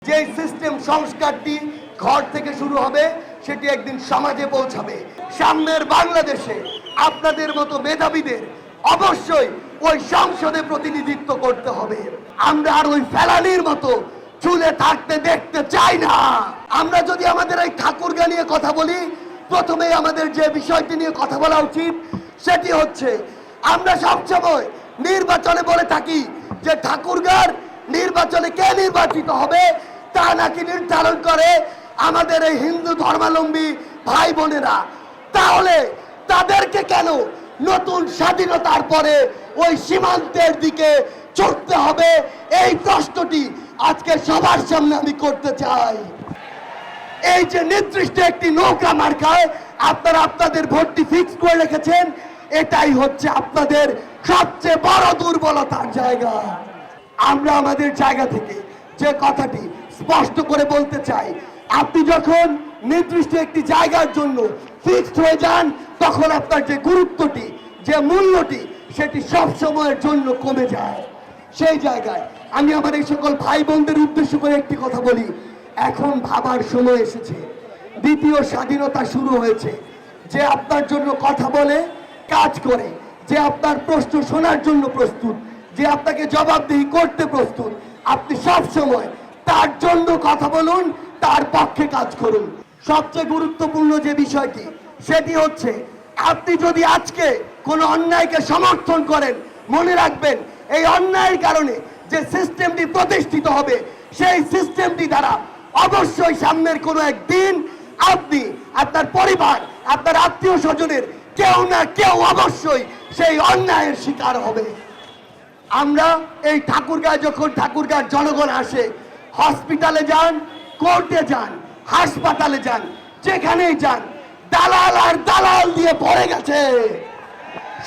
যে সিস্টেম সংস্কারটি ঘর থেকে শুরু হবে সেটি একদিন সমাজে পৌঁছাবে। সামনের বাংলাদেশে আপনাদের মতো মেধাবীদের অবশ্যই ওই সংসদে প্রতিনিধিত্ব করতে হবে। আমরা আর ওই ফেলানির মতো চুলে থাকতে দেখতে চাই না। আমরা যদি আমাদের এই ঠাকুরগা নিয়ে কথা বলি, প্রথমে আমাদের যে বিষয়টি নিয়ে কথা বলা উচিত সেটি হচ্ছে, আমরা সবসময় নির্বাচনে বলে থাকি যে ঠাকুরগার নির্বাচনে কে নির্বাচিত হবে তা নাকি নির্ধারণ করে আমাদের এই হিন্দু ধর্মাবলম্বী ভাই বোনেরা। তাহলে তাদেরকে কেন নতুন স্বাধীনতার পরে ওই সীমান্তের দিকে ছুটতে হবে, এই প্রশ্নটি আজকে সবার সামনে আমি করতে চাই। এই যে নির্দিষ্ট একটি নৌকা মার্কায় আপনারা আপনাদের ভোটটি ফিক্স করে রেখেছেন, এটাই হচ্ছে আপনাদের সবচেয়ে বড় দুর্বলতার জায়গা। আমরা আমাদের জায়গা থেকে যে কথাটি স্পষ্ট করে বলতে চাই, আপনি যখন নির্দিষ্ট একটি জায়গার জন্য ফিক্সড হয়ে যান, তখন আপনার যে গুরুত্বটি, যে মূল্যটি, সেটি সব সময়ের জন্য কমে যায়। সেই জায়গায় আমি আমার এই সকল ভাই বোনদের উদ্দেশ্য করে একটি কথা বলি, এখন ভাবার সময় এসেছে। দ্বিতীয় স্বাধীনতা শুরু হয়েছে। যে আপনার জন্য কথা বলে, কাজ করে, যে আপনার প্রশ্ন শোনার জন্য প্রস্তুত, যে আপনাকে জবাবদিহি করতে প্রস্তুত, আপনি সব সময় তার জন্য কথা বলুন, তার পক্ষে কাজ করুন। সবচেয়ে গুরুত্বপূর্ণ যে বিষয়টি সেটি হচ্ছে, আপনি যদি আজকে কোনো অন্যায়কে সমর্থন করেন, মনে রাখবেন এই অন্যায়ের কারণে যে সিস্টেমটি প্রতিষ্ঠিত হবে, সেই সিস্টেমটি দ্বারা অবশ্যই সামনের কোনো একদিন আপনি, আপনার পরিবার, আপনার আত্মীয় স্বজনের কেউ না কেউ অবশ্যই সেই অন্যায়ের শিকার হবে। আমরা এই ঠাকুরগাঁয় যখন ঠাকুরগাঁর জনগণ আসে, হসপিটালে যান, কোর্টে যান, হাসপাতালে যান, যেখানেই যান, দালাল আর দালাল দিয়ে ভরে গেছে।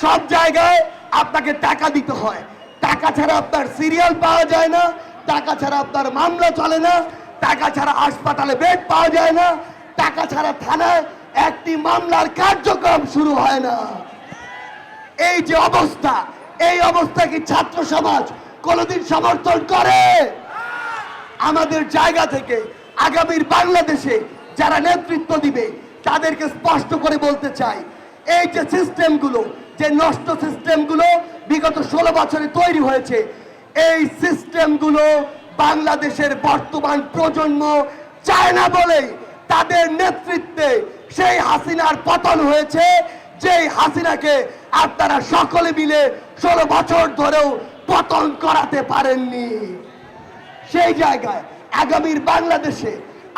সব জায়গায় আপনাকে টাকা দিতে হয়, টাকা ছাড়া আপনার সিরিয়াল পাওয়া যায় না, টাকা ছাড়া আপনার মামলা চলে না, টাকা ছাড়া হাসপাতালে বেড পাওয়া যায় না, টাকা ছাড়া থানায় একটি মামলার কার্যক্রম শুরু হয় না। এই যে অবস্থা, এই অবস্থা কি ছাত্র সমাজ কোনোদিন সমর্থন করে? আমাদের জায়গা থেকে আগামীর বাংলাদেশে যারা নেতৃত্ব দিবে তাদেরকে স্পষ্ট করে বলতে চাই, এই যে সিস্টেমগুলো, যে নষ্ট সিস্টেমগুলো বিগত 16 বছরে তৈরি হয়েছে, এই সিস্টেমগুলো বাংলাদেশের বর্তমান প্রজন্ম চায় না বলেই তাদের নেতৃত্বে সেই হাসিনার পতন হয়েছে, যেই হাসিনাকে আপনারা সকলে মিলে 16 বছর ধরেও পতন করাতে পারেননি। সেই জায়গায় আগামীর বাংলাদেশে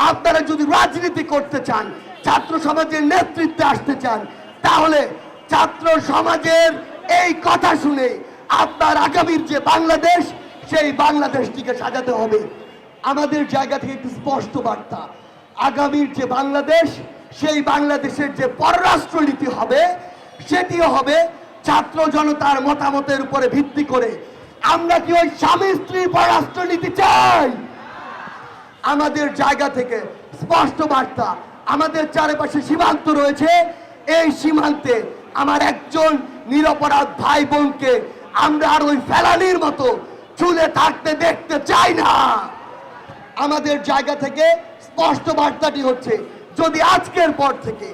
আপনারা যদি রাজনীতি করতে চান, ছাত্র সমাজের নেতৃত্বে আসতে চান, তাহলে ছাত্র সমাজের এই কথা শুনে আপনার আগামীর যে বাংলাদেশ, সেই বাংলাদেশটিকে সাজাতে হবে। আমাদের জায়গা থেকে একটি স্পষ্ট বার্তা, আগামীর যে বাংলাদেশ, সেই বাংলাদেশের যে পররাষ্ট্রনীতি হবে, সেটিও হবে ছাত্র জনতার মতামতের উপরে ভিত্তি করে। আমরা কি ওই স্বামী স্ত্রী পররাষ্ট্রনীতি চাই? আমাদের জায়গা থেকে স্পষ্ট বার্তা, আমাদের চারপাশে সীমান্ত রয়েছে, এই সীমান্তে আমার একজন নিরপরাধ ভাই বোনকে আমরা আর ওই ফেলানির মতো চুলে থাকতে দেখতে চাই না। আমাদের জায়গা থেকে স্পষ্ট বার্তাটি হচ্ছে, যদি আজকের পর থেকে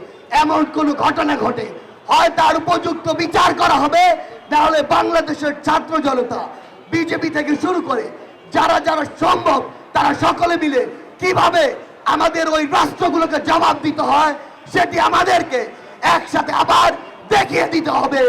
এমন কোনো ঘটনা ঘটে, হয় তার উপযুক্ত বিচার করা হবে, তাহলে বাংলাদেশের ছাত্র জনতা, বিজেপি থেকে শুরু করে যারা যারা সম্ভব, তারা সকলে মিলে কিভাবে আমাদের ওই রাষ্ট্রগুলোকে জবাব দিতে হয়, সেটি আমাদেরকে একসাথে আবার দেখিয়ে দিতে হবে।